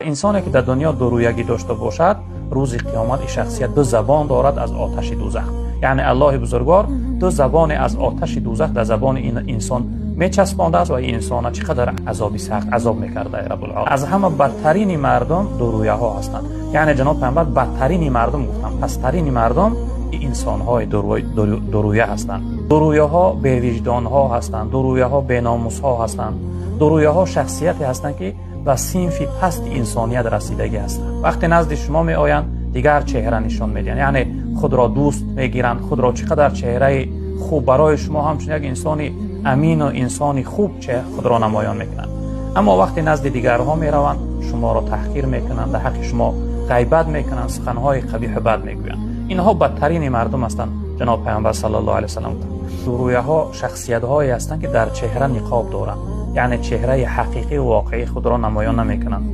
انسانی که در دنیا دورویگی داشته باشد روز قیامت این شخصیت دو زبان دارد از آتش دوزخ. یعنی الله بزرگوار دو زبان از آتش دوزخ در زبان این انسان میچسبانده است و این انسان چقدر عذابی سخت عذاب میکرده رب العالمین. از همه بدترین مردم دورویه ها هستند. یعنی جناب پیامبر بدترین مردم گفتم، پسترین مردم این انسان های دورویه هستند. دورویه ها بی وجدان ها هستند، دورویه ها بی ناموس ها هستند، دورویه ها شخصیتی هستند که و صنف پست انسانیت رسیدگی هستند. وقتی نزد شما می آیند دیگر چهره نشان میدن، یعنی خود را دوست میگیرند، خود را چقدر چهره خوب برای شما همچون یک انسانی امین و انسانی خوب خود را نمایان میکنند. اما وقتی نزد دیگرها می روند شما را تحقیر میکنند، در حق شما غیبت میکنند، سخنهای قبیح بد میگویند. اینها بدترین مردم هستند. جناب پیامبر صلی الله علیه و سلم دورویه ها شخصیت هایی هستند که در چهره نقاب دارند، یعنی چهره حقیقی و واقعی خود را نمایان نمیکنند.